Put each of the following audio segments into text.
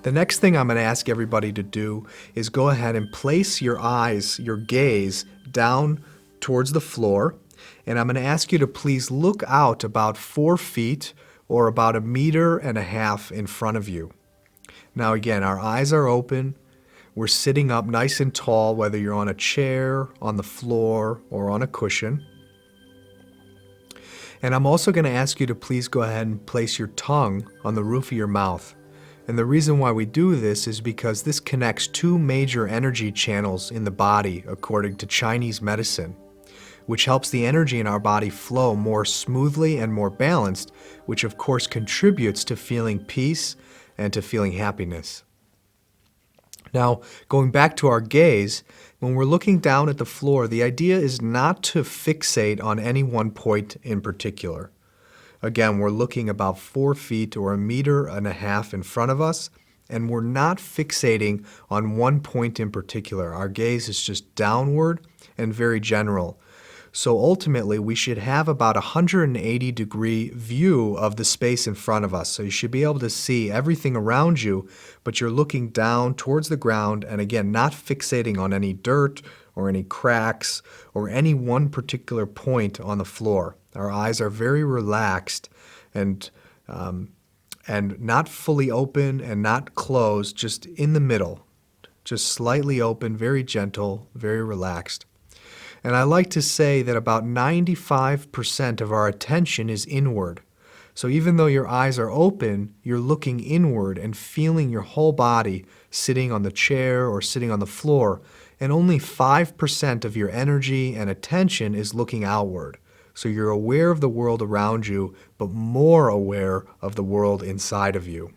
The next thing I'm going to ask everybody to do is go ahead and place your eyes, your gaze, down towards the floor. And I'm going to ask you to please look out about 4 feet or about 1.5 meters in front of you. Now again, our eyes are open. We're sitting up nice and tall, whether you're on a chair, on the floor, or on a cushion. And I'm also going to ask you to please go ahead and place your tongue on the roof of your mouth. And the reason why we do this is because this connects 2 major energy channels in the body, according to Chinese medicine, which helps the energy in our body flow more smoothly and more balanced, which of course contributes to feeling peace and to feeling happiness. Now, going back to our gaze, when we're looking down at the floor, the idea is not to fixate on any one point in particular. Again, we're looking about 4 feet or 1.5 meters in front of us, and we're not fixating on one point in particular. Our gaze is just downward and very general. So ultimately, we should have about a 180-degree view of the space in front of us. So you should be able to see everything around you, but you're looking down towards the ground, and again, not fixating on any dirt or any cracks or any one particular point on the floor. Our eyes are very relaxed and not fully open and not closed, just in the middle, just slightly open, very gentle, very relaxed. And I like to say that about 95% of our attention is inward. So even though your eyes are open, you're looking inward and feeling your whole body sitting on the chair or sitting on the floor, and only 5% of your energy and attention is looking outward. So you're aware of the world around you, but more aware of the world inside of you.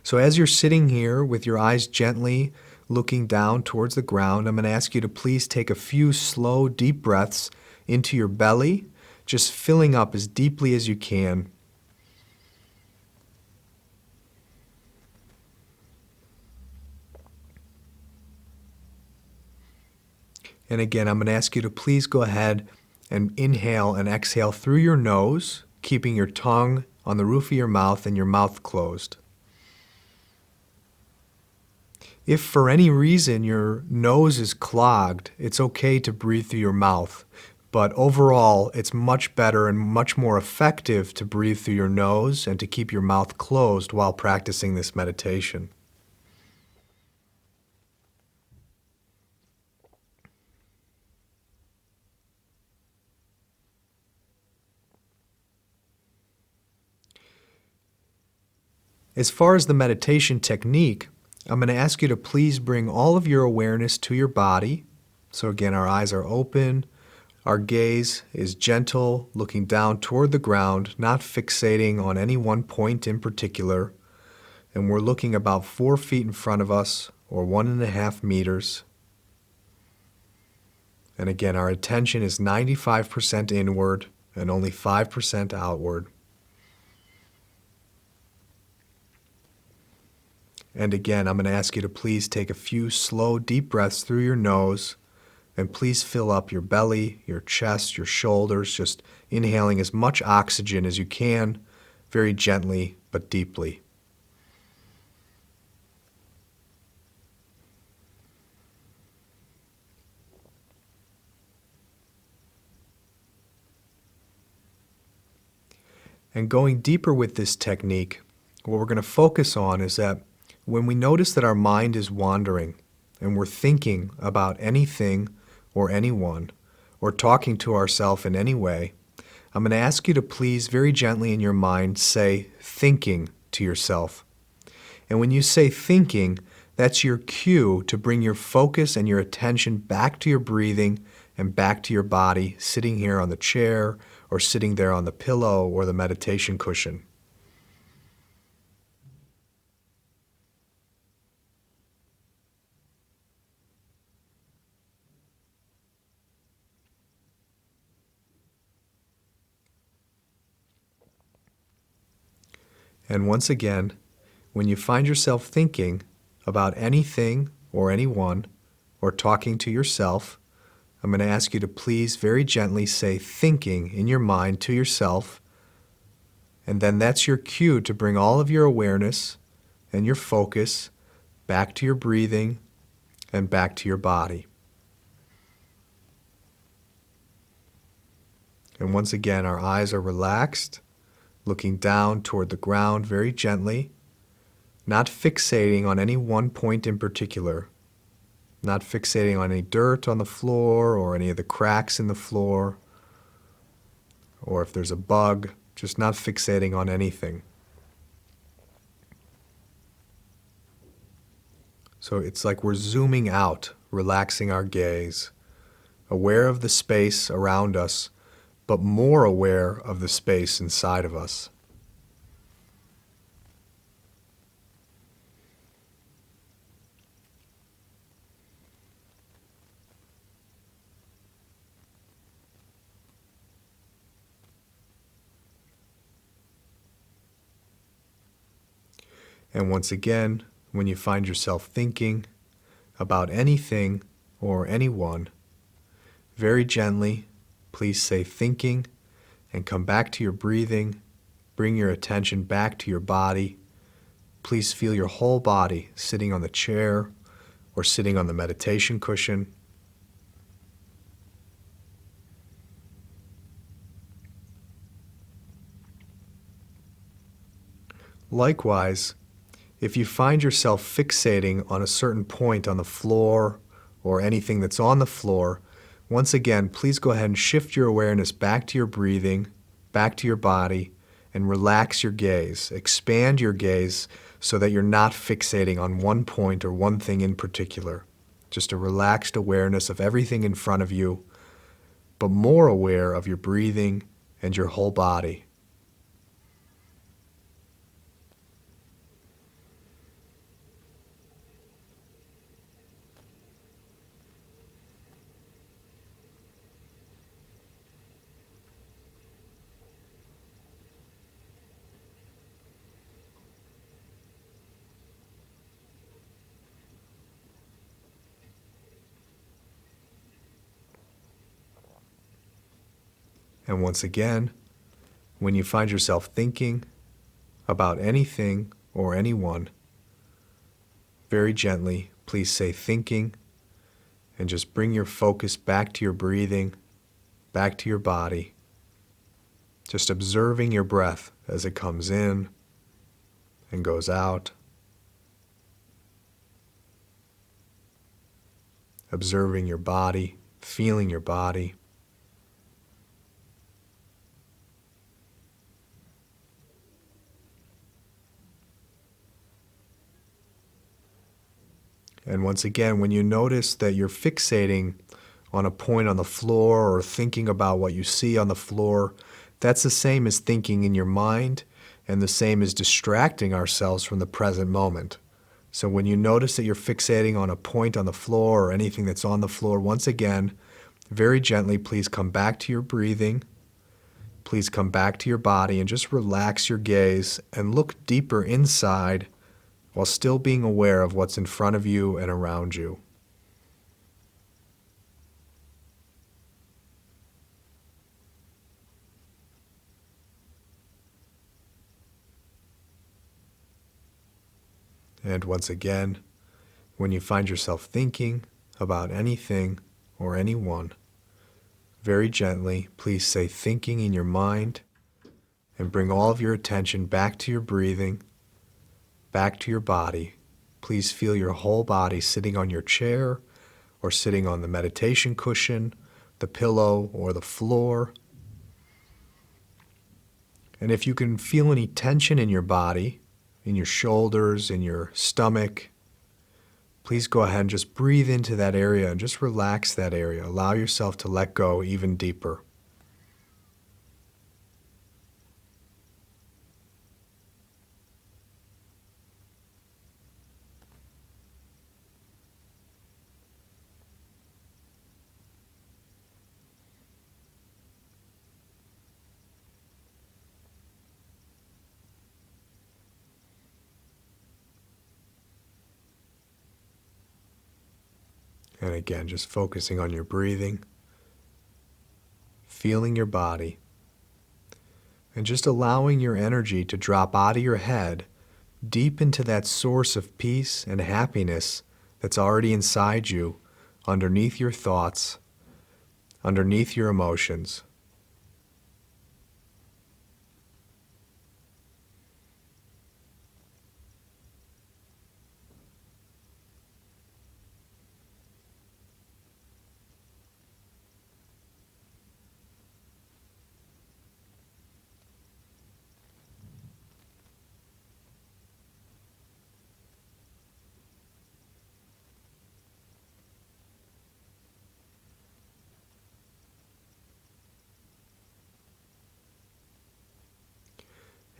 So as you're sitting here with your eyes gently looking down towards the ground, I'm going to ask you to please take a few slow, deep breaths into your belly, just filling up as deeply as you can. And again, I'm going to ask you to please go ahead and inhale and exhale through your nose, keeping your tongue on the roof of your mouth and your mouth closed. If for any reason your nose is clogged, it's okay to breathe through your mouth. But overall, it's much better and much more effective to breathe through your nose and to keep your mouth closed while practicing this meditation. As far as the meditation technique, I'm going to ask you to please bring all of your awareness to your body. So again, our eyes are open, our gaze is gentle, looking down toward the ground, not fixating on any one point in particular. And we're looking about 4 feet in front of us, or 1.5 meters. And again, our attention is 95% inward and only 5% outward. And again, I'm going to ask you to please take a few slow, deep breaths through your nose, and please fill up your belly, your chest, your shoulders, just inhaling as much oxygen as you can, very gently but deeply. And going deeper with this technique, what we're going to focus on is that when we notice that our mind is wandering and we're thinking about anything or anyone or talking to ourselves in any way, I'm going to ask you to please very gently in your mind say thinking to yourself. And when you say thinking, that's your cue to bring your focus and your attention back to your breathing and back to your body, sitting here on the chair or sitting there on the pillow or the meditation cushion. And once again, when you find yourself thinking about anything or anyone or talking to yourself, I'm going to ask you to please very gently say thinking in your mind to yourself, and then that's your cue to bring all of your awareness and your focus back to your breathing, and back to your body. And once again, our eyes are relaxed, looking down toward the ground very gently, not fixating on any one point in particular, not fixating on any dirt on the floor or any of the cracks in the floor, or if there's a bug, just not fixating on anything. So it's like we're zooming out, relaxing our gaze, aware of the space around us, but more aware of the space inside of us. And once again, when you find yourself thinking about anything or anyone, very gently, please say thinking and come back to your breathing. Bring your attention back to your body. Please feel your whole body sitting on the chair or sitting on the meditation cushion. Likewise, if you find yourself fixating on a certain point on the floor or anything that's on the floor, once again, please go ahead and shift your awareness back to your breathing, back to your body, and relax your gaze. Expand your gaze so that you're not fixating on one point or one thing in particular. Just a relaxed awareness of everything in front of you, but more aware of your breathing and your whole body. And once again, when you find yourself thinking about anything or anyone, very gently, please say thinking, and just bring your focus back to your breathing, back to your body, just observing your breath as it comes in and goes out, observing your body, feeling your body. And once again, when you notice that you're fixating on a point on the floor or thinking about what you see on the floor, that's the same as thinking in your mind and the same as distracting ourselves from the present moment. So when you notice that you're fixating on a point on the floor or anything that's on the floor, once again, very gently, please come back to your breathing. Please come back to your body and just relax your gaze and look deeper inside while still being aware of what's in front of you and around you. And once again, when you find yourself thinking about anything or anyone, very gently, please say thinking in your mind and bring all of your attention back to your breathing, back to your body. Please feel your whole body sitting on your chair or sitting on the meditation cushion, the pillow, or the floor. And if you can feel any tension in your body, in your shoulders, in your stomach, please go ahead and just breathe into that area and just relax that area. Allow yourself to let go even deeper. And again, just focusing on your breathing, feeling your body, and just allowing your energy to drop out of your head deep into that source of peace and happiness that's already inside you, underneath your thoughts, underneath your emotions.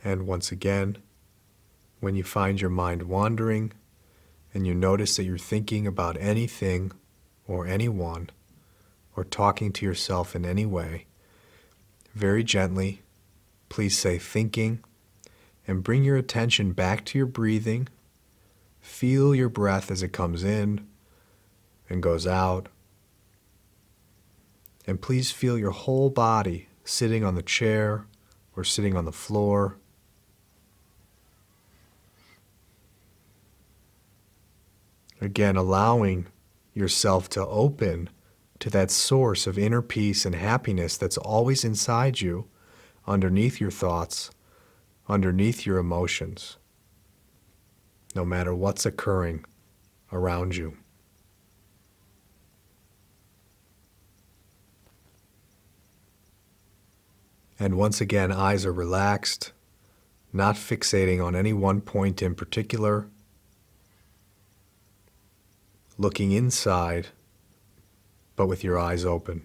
And once again, when you find your mind wandering and you notice that you're thinking about anything or anyone or talking to yourself in any way, very gently, please say thinking and bring your attention back to your breathing. Feel your breath as it comes in and goes out. And please feel your whole body sitting on the chair or sitting on the floor. Again, allowing yourself to open to that source of inner peace and happiness that's always inside you, underneath your thoughts, underneath your emotions, no matter what's occurring around you. And once again, eyes are relaxed, not fixating on any one point in particular, looking inside, but with your eyes open.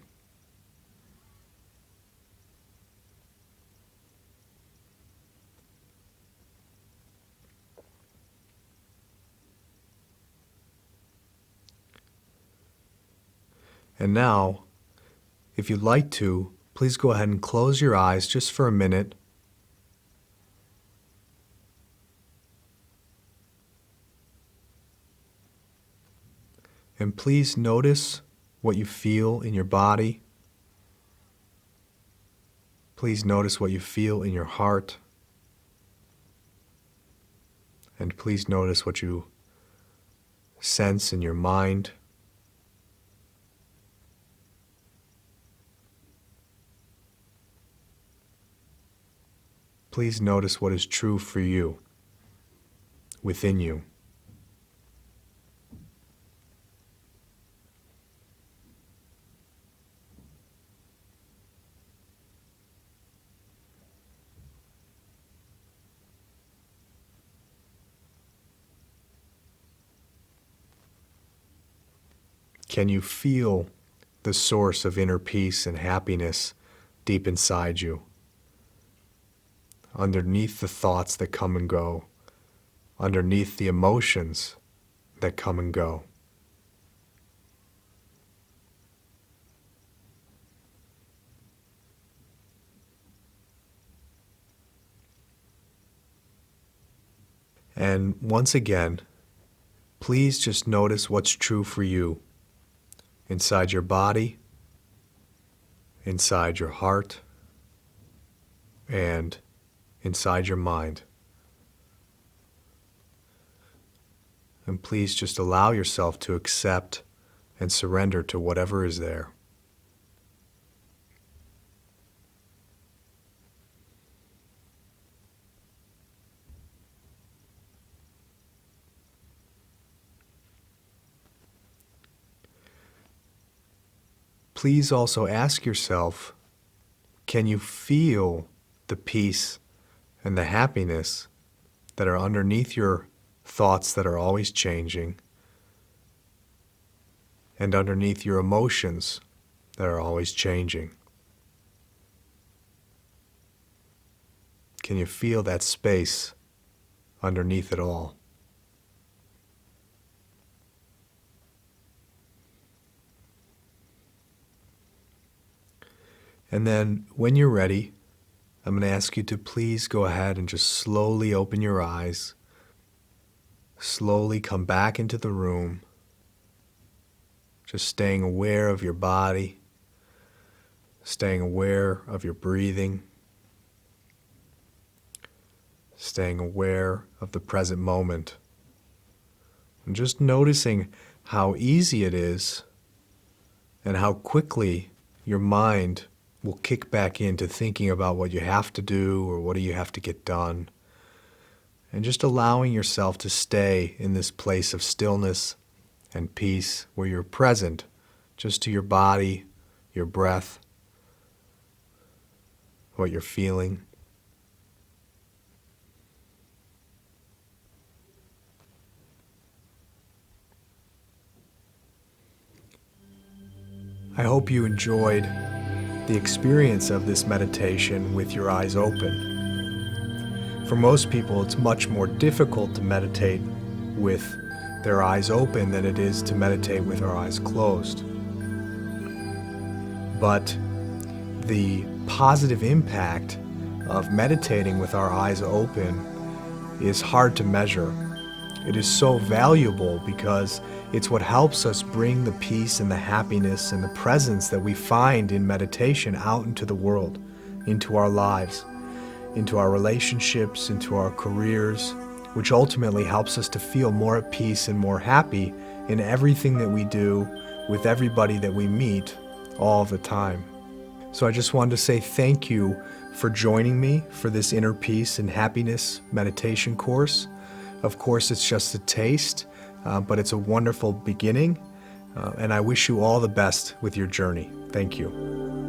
And now, if you'd like to, please go ahead and close your eyes just for a minute. And please notice what you feel in your body. Please notice what you feel in your heart. And please notice what you sense in your mind. Please notice what is true for you, within you. Can you feel the source of inner peace and happiness deep inside you? Underneath the thoughts that come and go, underneath the emotions that come and go. And once again, please just notice what's true for you inside your body, inside your heart, and inside your mind. And please just allow yourself to accept and surrender to whatever is there. Please also ask yourself, can you feel the peace and the happiness that are underneath your thoughts that are always changing, and underneath your emotions that are always changing? Can you feel that space underneath it all? And then when you're ready, I'm going to ask you to please go ahead and just slowly open your eyes. Slowly come back into the room. Just staying aware of your body, staying aware of your breathing, staying aware of the present moment, and just noticing how easy it is and how quickly your mind will kick back into thinking about what you have to do or what do you have to get done. And just allowing yourself to stay in this place of stillness and peace where you're present just to your body, your breath, what you're feeling. I hope you enjoyed the experience of this meditation with your eyes open. For most people, it's much more difficult to meditate with their eyes open than it is to meditate with our eyes closed. But the positive impact of meditating with our eyes open is hard to measure. It is so valuable because it's what helps us bring the peace and the happiness and the presence that we find in meditation out into the world, into our lives, into our relationships, into our careers, which ultimately helps us to feel more at peace and more happy in everything that we do with everybody that we meet all the time. So I just wanted to say thank you for joining me for this inner peace and happiness meditation course. Of course, it's just a taste, but it's a wonderful beginning, and I wish you all the best with your journey. Thank you.